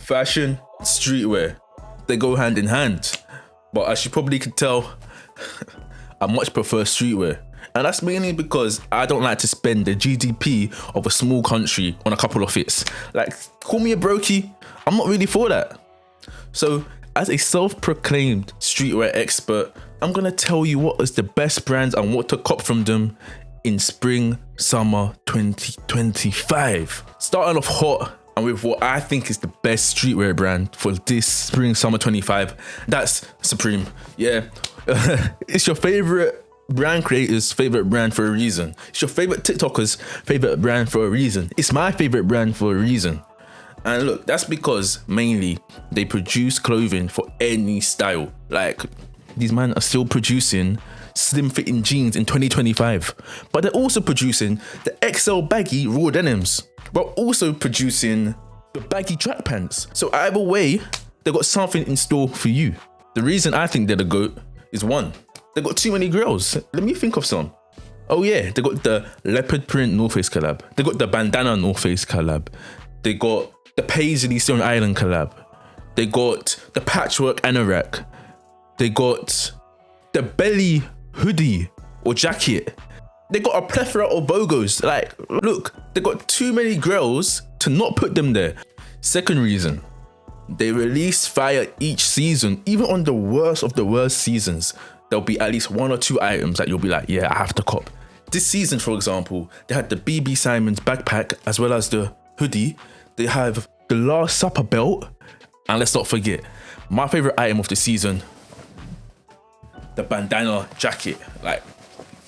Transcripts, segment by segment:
Fashion, streetwear, they go hand in hand. But as you probably could tell, I much prefer streetwear. And that's mainly because I don't like to spend the GDP of a small country on a couple of fits. Like, call me a brokey, I'm not really for that. So, as a self-proclaimed streetwear expert, I'm gonna tell you what is the best brands and what to cop from them in spring, summer 2025. Starting off hot and with what I think is the best streetwear brand for this spring, summer 25, that's Supreme. Yeah, it's your favorite brand creator's favorite brand for a reason. It's your favorite TikToker's favorite brand for a reason. It's my favorite brand for a reason. And look, that's because mainly they produce clothing for any style. Like, these men are still producing slim fitting jeans in 2025, but they're also producing the XL baggy raw denims, but also producing the baggy track pants. So either way, they got something in store for you. The reason I think they're the GOAT is one, they got too many girls. Let me think of some. Oh yeah, they got the leopard print North Face collab. They got the bandana North Face collab. They got the paisley Stone Island collab. They got the patchwork anorak. They got the belly hoodie or jacket. They got a plethora of bogos. Like, look, they got too many girls to not put them there. Second reason, they release fire each season. Even on the worst of the worst seasons, there'll be at least one or two items that you'll be like, yeah, I have to cop. This season, for example, they had the BB Simons backpack as well as the hoodie. They have the Last Supper belt. And let's not forget, my favorite item of the season, the bandana jacket. Like,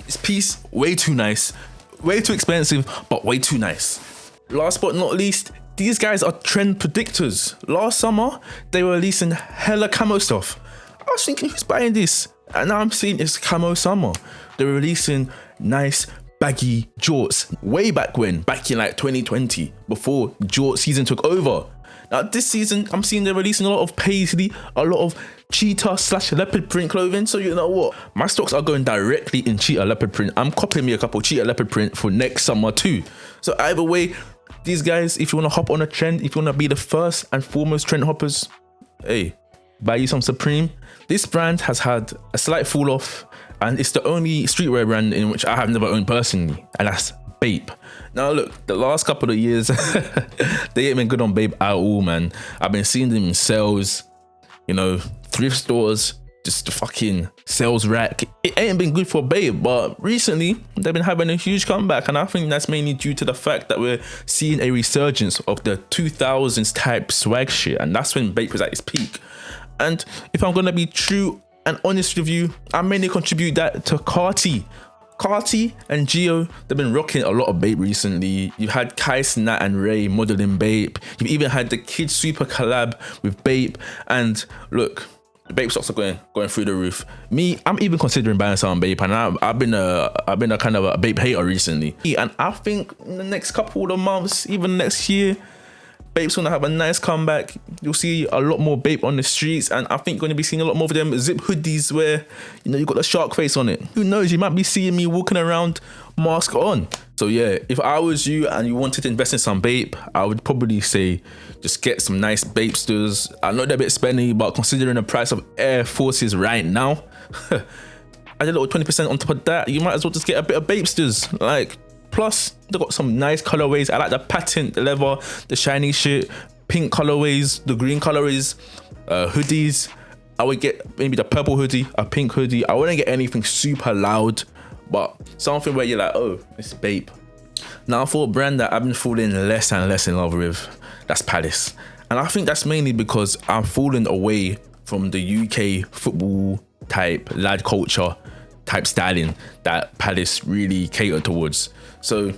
this piece, way too nice, way too expensive, but way too nice. Last but not least, these guys are trend predictors. Last summer, they were releasing hella camo stuff. I was thinking, who's buying this? And now I'm seeing it's camo summer. They're releasing nice baggy jorts way back when, back in like 2020, before jort season took over. Now this season, I'm seeing they're releasing a lot of paisley, a lot of cheetah / leopard print clothing. So you know what? My stocks are going directly in cheetah leopard print. I'm copying me a couple cheetah leopard print for next summer too. So either way, these guys, if you want to hop on a trend, if you want to be the first and foremost trend hoppers, hey, buy you some Supreme. This brand has had a slight fall off, and it's the only streetwear brand in which I have never owned personally, and that's Bape. Now look, the last couple of years, they ain't been good on Bape at all, man. I've been seeing them in sales, you know, thrift stores, just the fucking sales rack. It ain't been good for Bape, but recently they've been having a huge comeback, and I think that's mainly due to the fact that we're seeing a resurgence of the 2000s type swag shit, and that's when Bape was at its peak. And if I'm gonna be true and honest with you, I mainly contribute that to Corteiz. Corteiz and Geo, they've been rocking a lot of Bape recently. You've had Kai Nat and Ray modeling Bape. You've even had the Kid Super collab with Bape. And look, the Bape stocks are going through the roof. Me, I'm even considering buying some Bape, and I've been a kind of a Bape hater recently. And I think in the next couple of months, even next year, Bape's gonna have a nice comeback. You'll see a lot more Bape on the streets, and I think you're gonna be seeing a lot more of them zip hoodies where, you know, you got the shark face on it. Who knows, you might be seeing me walking around mask on. So yeah, if I was you and you wanted to invest in some Bape, I would probably say just get some nice Bapesters. I know they're a bit spendy, but considering the price of Air Forces right now, add a little 20% on top of that, you might as well just get a bit of Bapesters. Like, plus, they got some nice colorways. I like the patent, the leather, the shiny shit, pink colorways, the green colorways, hoodies. I would get maybe the purple hoodie, a pink hoodie. I wouldn't get anything super loud, but something where you're like, oh, it's Bape. Now for a brand that I've been falling less and less in love with, that's Palace. And I think that's mainly because I'm falling away from the UK football type lad culture type styling that Palace really cater towards. So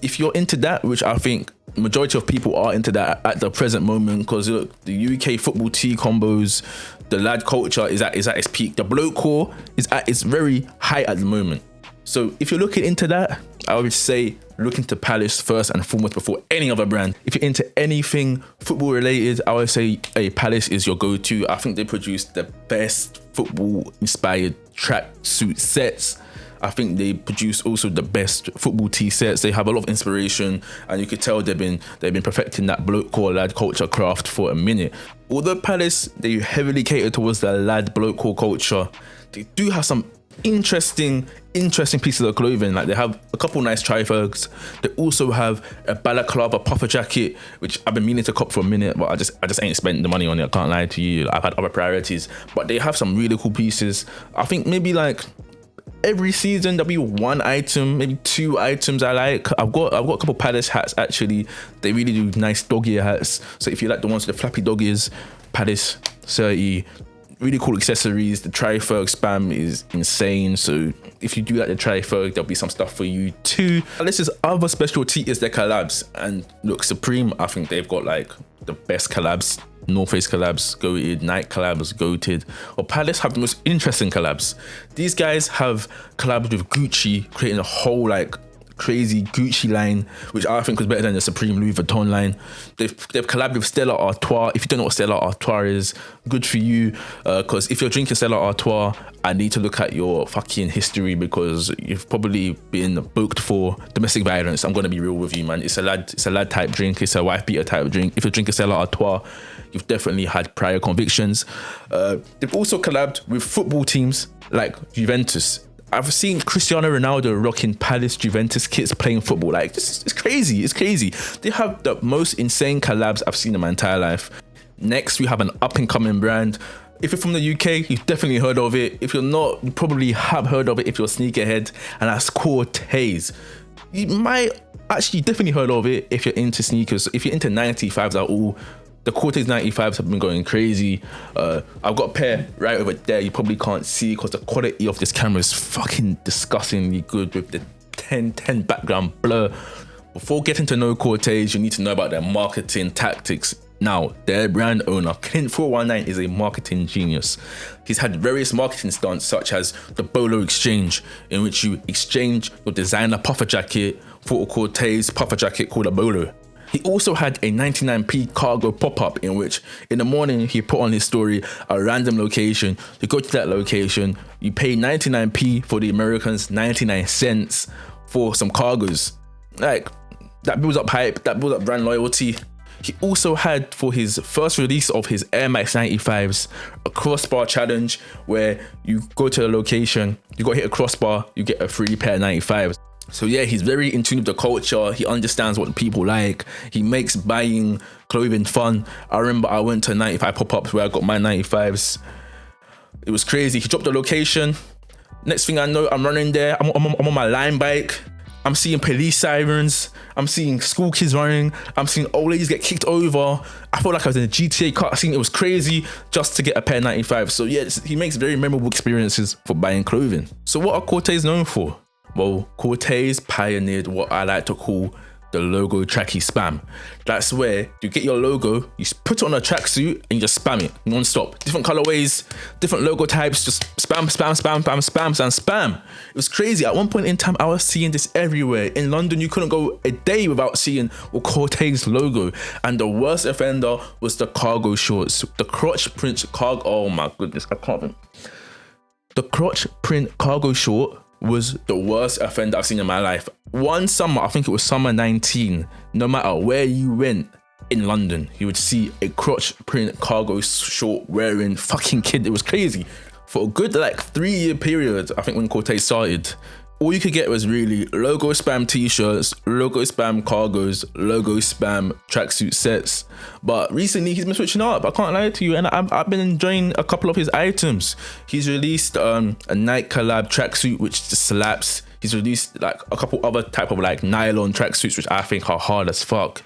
if you're into that, which I think majority of people are into that at the present moment, because look, the UK football tee combos, the lad culture is at its peak. The bloke core is at its very high at the moment. So if you're looking into that, I would say look into Palace first and foremost before any other brand. If you're into anything football related, I would say Palace is your go-to. I think they produce the best football inspired tracksuit sets. I think they produce also the best football tee sets. They have a lot of inspiration, and you could tell they've been perfecting that bloke core lad culture craft for a minute. Although Palace, they heavily cater towards the lad bloke core culture, they do have some interesting pieces of clothing. Like they have a couple nice tri-fergs. They also have a balaclava puffer jacket, which I've been meaning to cop for a minute, but I just ain't spent the money on it. I can't lie to you. I've had other priorities, but they have some really cool pieces. I think maybe like every season there'll be one item, maybe two items I like. I've got a couple Palace hats actually. They really do nice dog ear hats. So if you like the ones with the flappy dog ears, Palace 30. Really cool accessories. The tri-ferg spam is insane. So if you do like the tri-ferg, there'll be some stuff for you too. Palace's other specialty is their collabs. And look, Supreme, I think they've got like the best collabs. North Face collabs, goated, Nike collabs, goated. Or Palace have the most interesting collabs. These guys have collabed with Gucci, creating a whole like crazy Gucci line, which I think was better than the Supreme Louis Vuitton line. They've collabed with Stella Artois. If you don't know what Stella Artois is, good for you, because if you're drinking Stella Artois, I need to look at your fucking history, because you've probably been booked for domestic violence. I'm gonna be real with you, man. It's a lad type drink. It's a wife beater type drink. If you're drinking Stella Artois, you've definitely had prior convictions. They've also collabed with football teams like Juventus. I've seen Cristiano Ronaldo rocking Palace Juventus kits playing football. Like, it's crazy. It's crazy. They have the most insane collabs I've seen in my entire life. Next, we have an up-and-coming brand. If you're from the UK, you've definitely heard of it. If you're not, you probably have heard of it if you're a sneakerhead, and that's Corteiz. You might actually definitely heard of it if you're into sneakers. If you're into 95s at all, the Corteiz 95s have been going crazy. I've got a pair right over there. You probably can't see because the quality of this camera is fucking disgustingly good with the 1010 background blur. Before getting to know Corteiz, you need to know about their marketing tactics. Now, their brand owner, Clint419, is a marketing genius. He's had various marketing stunts such as the Bolo Exchange, in which you exchange your designer puffer jacket for a Corteiz puffer jacket called a Bolo. He also had a 99p cargo pop-up in which in the morning he put on his story a random location. You go to that location, you pay 99p for the Americans 99 cents for some cargos. Like, that builds up hype, that builds up brand loyalty. He also had, for his first release of his Air Max 95s, a crossbar challenge where you go to a location, you got to hit a crossbar, you get a free pair of 95s. So yeah, he's very in tune with the culture. He understands what people like. He makes buying clothing fun. I remember I went to 95 pop-ups where I got my 95s. It was crazy. He dropped the location. Next thing I know, I'm running there. I'm on my line bike. I'm seeing police sirens. I'm seeing school kids running. I'm seeing old ladies get kicked over. I felt like I was in a GTA cutscene. It was crazy just to get a pair of 95s. So yeah, he makes very memorable experiences for buying clothing. So what are Corteiz known for? Well, Corteiz pioneered what I like to call the logo tracky spam. That's where you get your logo, you put it on a tracksuit and you just spam it non-stop. Different colorways, different logo types, just spam, spam, spam, spam, spam, and spam. It was crazy. At one point in time, I was seeing this everywhere. In London, you couldn't go a day without seeing a Corteiz logo. And the worst offender was the cargo shorts. The crotch print cargo, oh my goodness, I can't even. The crotch print cargo short was the worst offender I've seen in my life. One summer, I think it was summer 19, no matter where you went in London, you would see a crotch print cargo short wearing fucking kid. It was crazy. For a good like 3-year period, I think when Corteiz started, all you could get was really logo spam t-shirts, logo spam cargos, logo spam tracksuit sets. But recently he's been switching up, I can't lie to you, and I've been enjoying a couple of his items. He's released a Nike collab tracksuit which just slaps. He's released like a couple other type of like nylon tracksuits which I think are hard as fuck.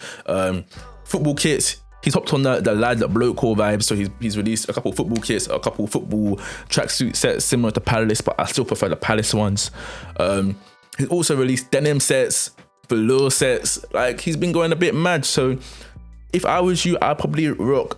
Football kits. He's hopped on the lad bloke core vibe, so he's released a couple football kits, a couple football tracksuit sets similar to Palace, but I still prefer the Palace ones. He's also released denim sets, velour sets. Like, he's been going a bit mad. So if I was you, I'd probably rock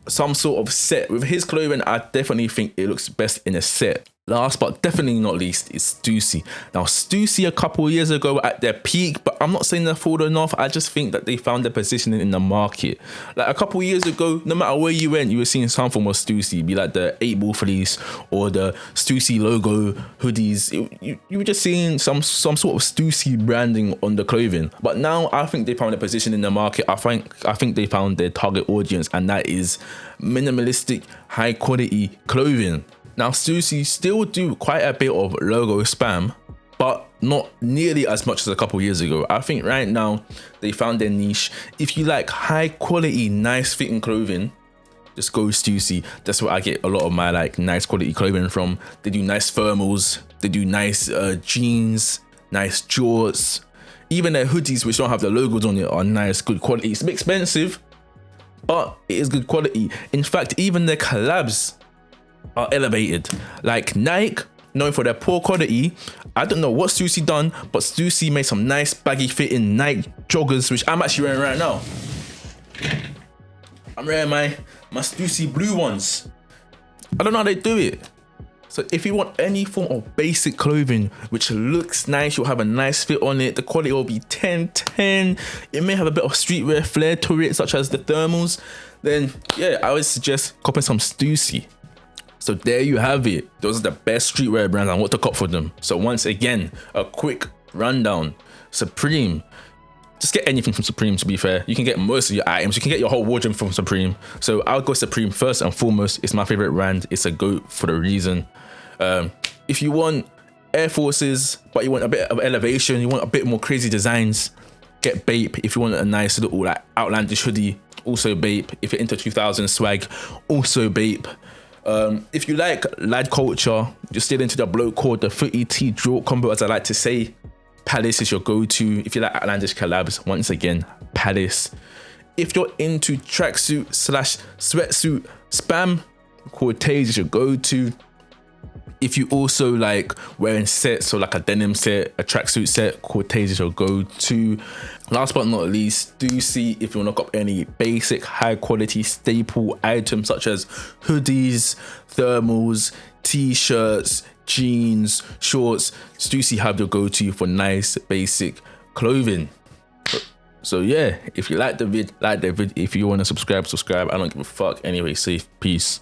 some sort of set with his clothing. I definitely think it looks best in a set. Last but definitely not least is Stussy. Now, Stussy a couple of years ago were at their peak, but I'm not saying they're fallen off. I just think that they found their positioning in the market. Like a couple of years ago, no matter where you went, you were seeing some form of Stussy, be like the 8-ball fleece or the Stussy logo hoodies. You were just seeing some sort of Stussy branding on the clothing. But now I think they found their position in the market. I think they found their target audience, and that is minimalistic, high quality clothing. Now, Stussy still do quite a bit of logo spam, but not nearly as much as a couple years ago. I think right now they found their niche. If you like high quality, nice fitting clothing, just go Stussy. That's where I get a lot of my like nice quality clothing from. They do nice thermals, they do nice jeans, nice jorts. Even their hoodies, which don't have the logos on it, are nice, good quality. It's a bit expensive, but it is good quality. In fact, even their collabs are elevated. Like Nike, known for their poor quality. I don't know what Stussy done, but Stussy made some nice baggy fitting Nike joggers, which I'm actually wearing right now. I'm wearing my Stussy blue ones. I don't know how they do it. So if you want any form of basic clothing which looks nice, you'll have a nice fit on it, the quality will be 10/10. It may have a bit of streetwear flair to it, such as the thermals. Then yeah, I would suggest copying some Stussy. So there you have it. Those are the best streetwear brands and what to cop for them. So once again, a quick rundown. Supreme. Just get anything from Supreme, to be fair. You can get most of your items. You can get your whole wardrobe from Supreme. So I'll go Supreme first and foremost. It's my favorite brand. It's a GOAT for the reason. If you want Air Forces, but you want a bit of elevation, you want a bit more crazy designs, get Bape. If you want a nice little like outlandish hoodie, also Bape. If you're into 2000 swag, also Bape. If you like lad culture, you're still into the bloke called the footy tee draw combo, as I like to say, Palace is your go-to. If you like outlandish collabs, once again, Palace. If you're into tracksuit / sweatsuit spam, Corteiz is your go-to. If you also like wearing sets, so like a denim set, a tracksuit set, Corteiz is your go-to. Last but not least, Stussy if you want to look up any basic high quality staple items such as hoodies, thermals, t-shirts, jeans, shorts. Stussy have your go-to for nice basic clothing. So yeah, if you like the vid, like the vid. If you want to subscribe, I don't give a fuck. Anyway, safe, peace.